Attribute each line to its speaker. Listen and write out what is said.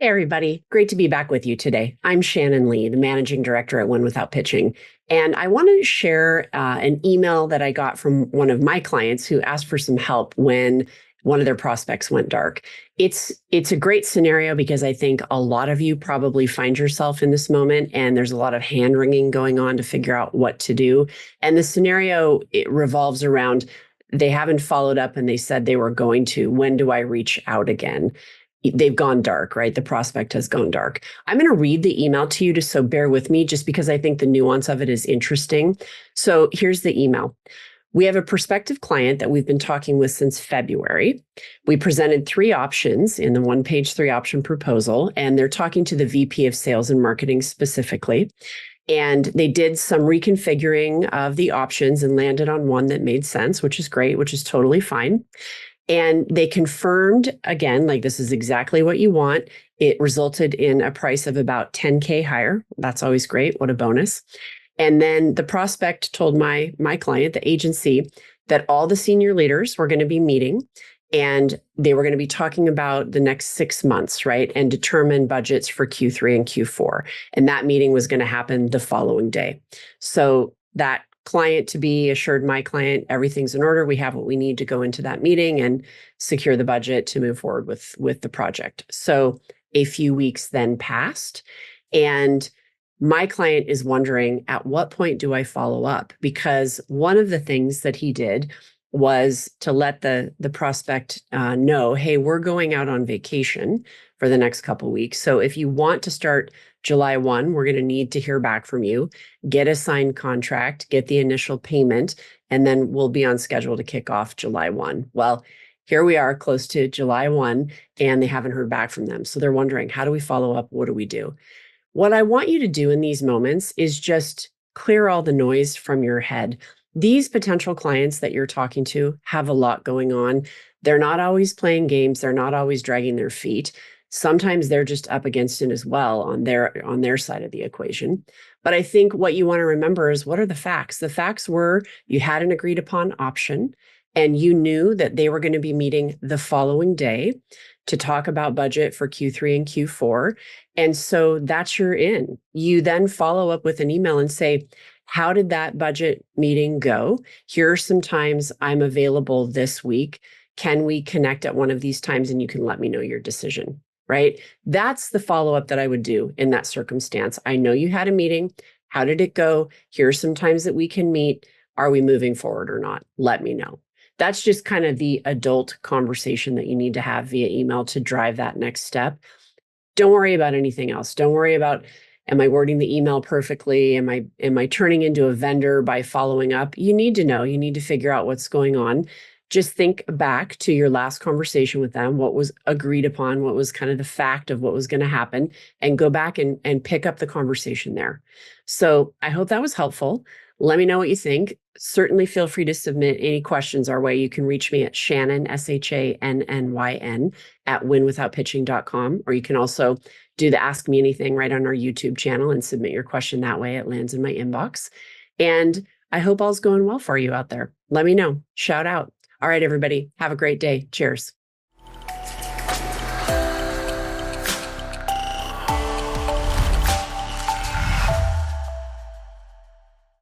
Speaker 1: Hey, everybody. Great to be back with you today. I'm Shannyn Lee, the managing director at Win Without Pitching. And I wanted to share an email that I got from one of my clients who asked for some help when one of their prospects went dark. It's a great scenario because I think a lot of you probably find yourself in this moment, and there's a lot of hand wringing going on to figure out what to do. And the scenario, it revolves around they haven't followed up and they said they were going to. When do I reach out again? They've gone dark, right? The prospect has gone dark. I'm going to read the email to you, so bear with me, just because I think the nuance of it is interesting. So here's the email. We have a prospective client that we've been talking with since February. We presented 3 options in the 1-page 3-option proposal, and they're talking to the VP of Sales and Marketing specifically. And they did some reconfiguring of the options and landed on one that made sense, which is great, which is totally fine. And they confirmed, again, like, this is exactly what you want. It resulted in a price of about $10K higher. That's always great. What a bonus. And then the prospect told my client, the agency, that all the senior leaders were going to be meeting and they were going to be talking about the next 6 months, right? And determine budgets for Q3 and Q4. And that meeting was going to happen the following day. So that client to be assured my client everything's in order. We have what we need to go into that meeting and secure the budget to move forward with the project. So a few weeks then passed, and my client is wondering, at what point do I follow up? Because one of the things that he did was to let the prospect know, hey, we're going out on vacation for the next couple of weeks. So if you want to start July 1, we're going to need to hear back from you, get a signed contract, get the initial payment, and then we'll be on schedule to kick off July 1. Well, here we are close to July 1, and they haven't heard back from them. So they're wondering, how do we follow up? What do we do? What I want you to do in these moments is just clear all the noise from your head. These potential clients that you're talking to have a lot going on. They're not always playing games. They're not always dragging their feet. Sometimes they're just up against it as well on their side of the equation. But I think what you want to remember is, what are the facts? The facts were, you had an agreed upon option, and you knew that they were going to be meeting the following day to talk about budget for Q3 and Q4. And so that's your in. You then follow up with an email and say, how did that budget meeting go? Here are some times I'm available this week. Can we connect at one of these times and you can let me know your decision, right? That's the follow-up that I would do in that circumstance. I know you had a meeting. How did it go? Here are some times that we can meet. Are we moving forward or not? Let me know. That's just kind of the adult conversation that you need to have via email to drive that next step. Don't worry about anything else. Don't worry about, am I wording the email perfectly? Am I turning into a vendor by following up? You need to know. You need to figure out what's going on. Just think back to your last conversation with them, what was agreed upon, what was kind of the fact of what was going to happen, and go back and pick up the conversation there. So I hope that was helpful. Let me know what you think. Certainly feel free to submit any questions our way. You can reach me at Shannyn, SHANNYN, at winwithoutpitching.com, or you can also do the Ask Me Anything right on our YouTube channel and submit your question that way. It lands in my inbox. And I hope all's going well for you out there. Let me know. Shout out. All right, everybody. Have a great day. Cheers.